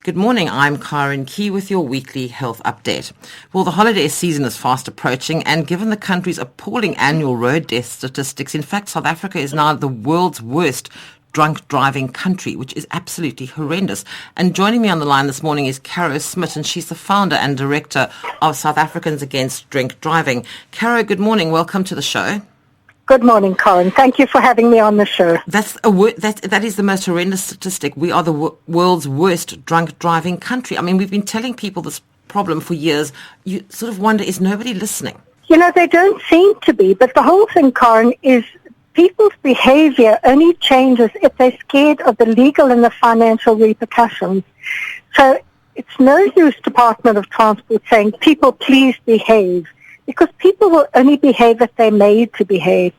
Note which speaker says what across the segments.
Speaker 1: Good morning, I'm Karen Keys with your weekly health update. Well, the holiday season is fast approaching, and given the country's appalling annual road death statistics, in fact, South Africa is now the world's worst drunk driving country, which is absolutely horrendous. And joining me on the line this morning is Caro Smith, and she's the founder and director of South Africans Against Drink Driving. Caro, good morning. Welcome to the show.
Speaker 2: Good morning, Karen. Thank you for having me on the show.
Speaker 1: That is the most horrendous statistic. We are the world's worst drunk driving country. I mean, we've been telling people this problem for years. You sort of wonder, is nobody listening?
Speaker 2: You know, they don't seem to be, but the whole thing, Karen, is people's behavior only changes if they're scared of the legal and the financial repercussions. So it's no use Department of Transport saying, people, please behave. Because people will only behave if they're made to behave.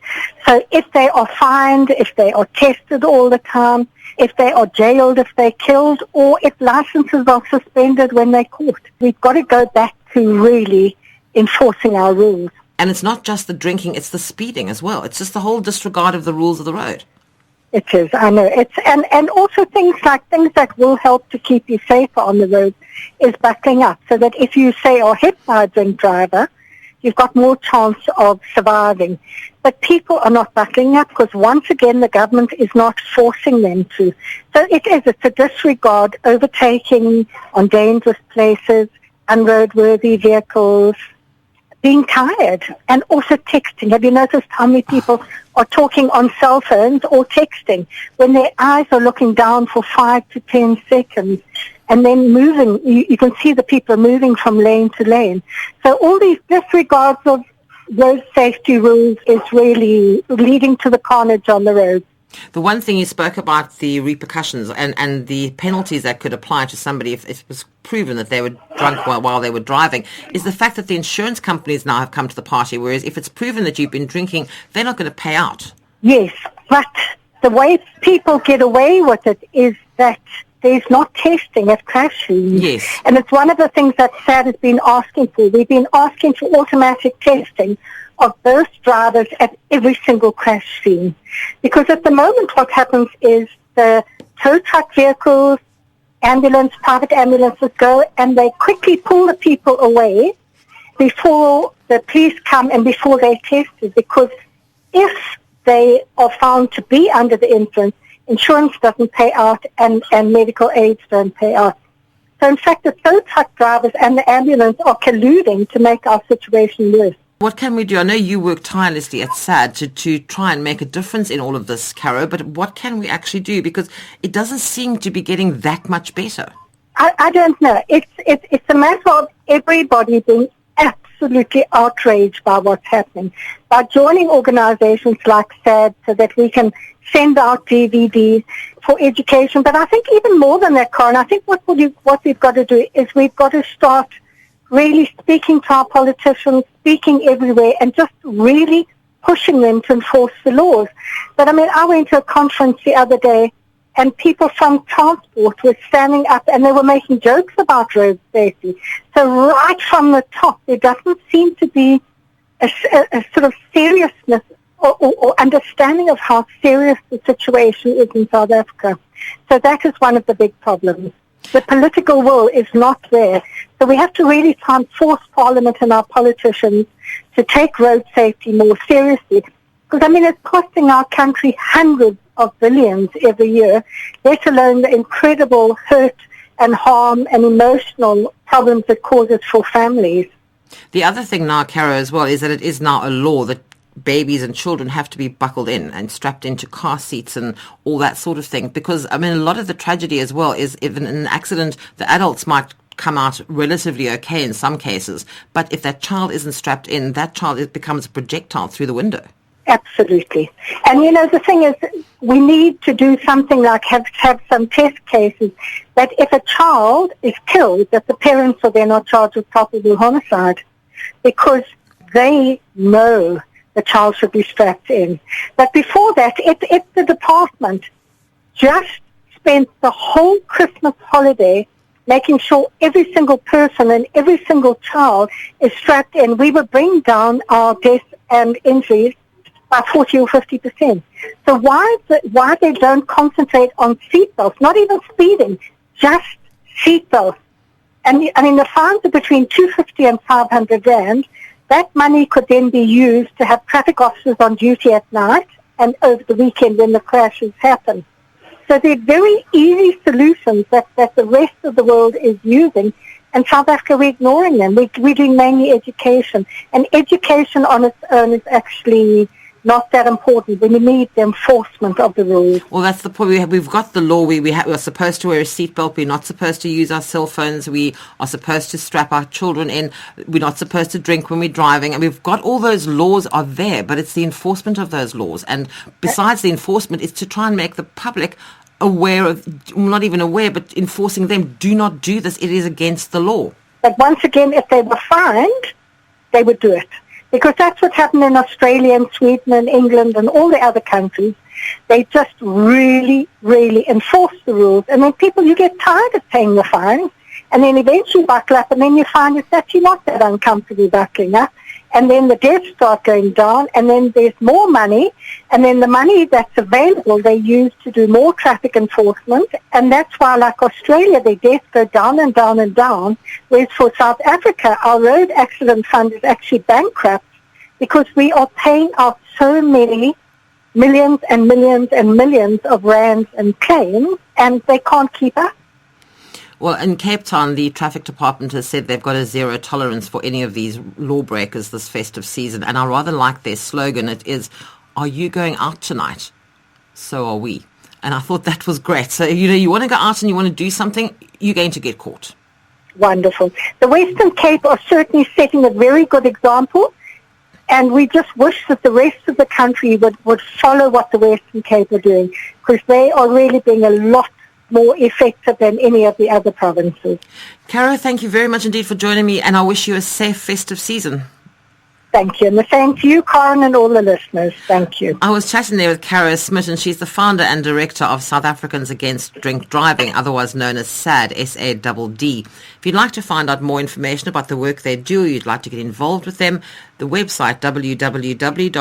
Speaker 2: So if they are fined, if they are tested all the time, if they are jailed, if they're killed, or if licenses are suspended when they're caught, we've got to go back to really enforcing our rules.
Speaker 1: And it's not just the drinking, it's the speeding as well. It's just the whole disregard of the rules of the road.
Speaker 2: It is, I know. And also things that will help to keep you safer on the road is backing up. So that if you say are hit by a drink driver, you've got more chance of surviving. But people are not backing up because, once again, the government is not forcing them to. So it's a disregard, overtaking on dangerous places, unroadworthy vehicles, being tired, and also texting. Have you noticed how many people are talking on cell phones or texting when their eyes are looking down for 5 to 10 seconds? And then moving, you can see the people moving from lane to lane. So all these disregards of road safety rules is really leading to the carnage on the road.
Speaker 1: The one thing you spoke about, the repercussions and the penalties that could apply to somebody if it was proven that they were drunk while they were driving, is the fact that the insurance companies now have come to the party, whereas if it's proven that you've been drinking, they're not going to pay out.
Speaker 2: Yes, but the way people get away with it is that there's not testing at crash scenes.
Speaker 1: Yes.
Speaker 2: And it's one of the things that SADD has been asking for. We've been asking for automatic testing of both drivers at every single crash scene. Because at the moment what happens is the tow truck vehicles, private ambulances go and they quickly pull the people away before the police come and before they're tested. Because if they are found to be under the influence, insurance doesn't pay out and medical aids don't pay out. So in fact, the tow truck drivers and the ambulance are colluding to make our situation worse.
Speaker 1: What can we do? I know you work tirelessly at SADD to try and make a difference in all of this, Caro, but what can we actually do? Because it doesn't seem to be getting that much better.
Speaker 2: I don't know. It's a matter of everybody being absolutely outraged by what's happening. By joining organizations like SADD so that we can send out DVDs for education. But I think even more than that, Karen, I think what we've got to do is we've got to start really speaking to our politicians, speaking everywhere, and just really pushing them to enforce the laws. But I mean, I went to a conference the other day, and people from transport were standing up and they were making jokes about road safety. So right from the top, there doesn't seem to be a sort of seriousness or understanding of how serious the situation is in South Africa. So that is one of the big problems. The political will is not there. So we have to really try and force Parliament and our politicians to take road safety more seriously. Because, I mean, it's costing our country hundreds of billions every year, let alone the incredible hurt and harm and emotional problems it causes for families.
Speaker 1: The other thing now, Caro, as well, is that it is now a law that babies and children have to be buckled in and strapped into car seats and all that sort of thing. Because, I mean, a lot of the tragedy as well is if in an accident, the adults might come out relatively okay in some cases. But if that child isn't strapped in, that child becomes a projectile through the window.
Speaker 2: Absolutely. And, you know, the thing is, we need to do something like have some test cases that if a child is killed, that the parents are then not charged with culpable homicide because they know the child should be strapped in. But before that, if the department just spent the whole Christmas holiday making sure every single person and every single child is strapped in, we would bring down our deaths and injuries by 40 or 50%. So why they don't concentrate on seatbelts, not even speeding, just seatbelts. And I mean, the fines are between 250 and 500 rand. That money could then be used to have traffic officers on duty at night and over the weekend when the crashes happen. So they're very easy solutions that the rest of the world is using. And South Africa, we're ignoring them. We're doing mainly education. And education on its own is actually not that important. We need the enforcement of the rules.
Speaker 1: Well, that's the point. We've got the law. We're supposed to wear a seatbelt. We're not supposed to use our cell phones. We are supposed to strap our children in. We're not supposed to drink when we're driving. And we've got all those laws are there, but it's the enforcement of those laws. And besides the enforcement, it's to try and make the public aware of, not even aware, but enforcing them. Do not do this. It is against the law.
Speaker 2: But once again, if they were fined, they would do it. Because that's what happened in Australia and Sweden and England and all the other countries. They just really, really enforce the rules. And then people, you get tired of paying the fines. And then eventually buckle up. And then you find it's actually not that uncomfortable buckling up. And then the deaths start going down. And then there's more money. And then the money that's available, they use to do more traffic enforcement. And that's why, like Australia, their deaths go down and down and down. Whereas for South Africa, our road accident fund is actually bankrupt because we are paying out so many millions and millions and millions of rands and claims, and they can't keep up.
Speaker 1: Well, in Cape Town, the traffic department has said they've got a zero tolerance for any of these lawbreakers this festive season. And I rather like their slogan. It is, "Are you going out tonight? So are we." And I thought that was great. So, you want to go out and you want to do something, you're going to get caught.
Speaker 2: Wonderful. The Western Cape are certainly setting a very good example. And we just wish that the rest of the country would follow what the Western Cape are doing, because they are really being a lot more effective than any of the other provinces.
Speaker 1: Cara, thank you very much indeed for joining me, and I wish you a safe festive season.
Speaker 2: Thank you. And the same to you, Karen, and all the listeners. Thank you.
Speaker 1: I was chatting there with Cara Smith, and she's the founder and director of South Africans Against Drink Driving, otherwise known as SADD, SADD. If you'd like to find out more information about the work they do, you'd like to get involved with them, the website www.sadd.org.za.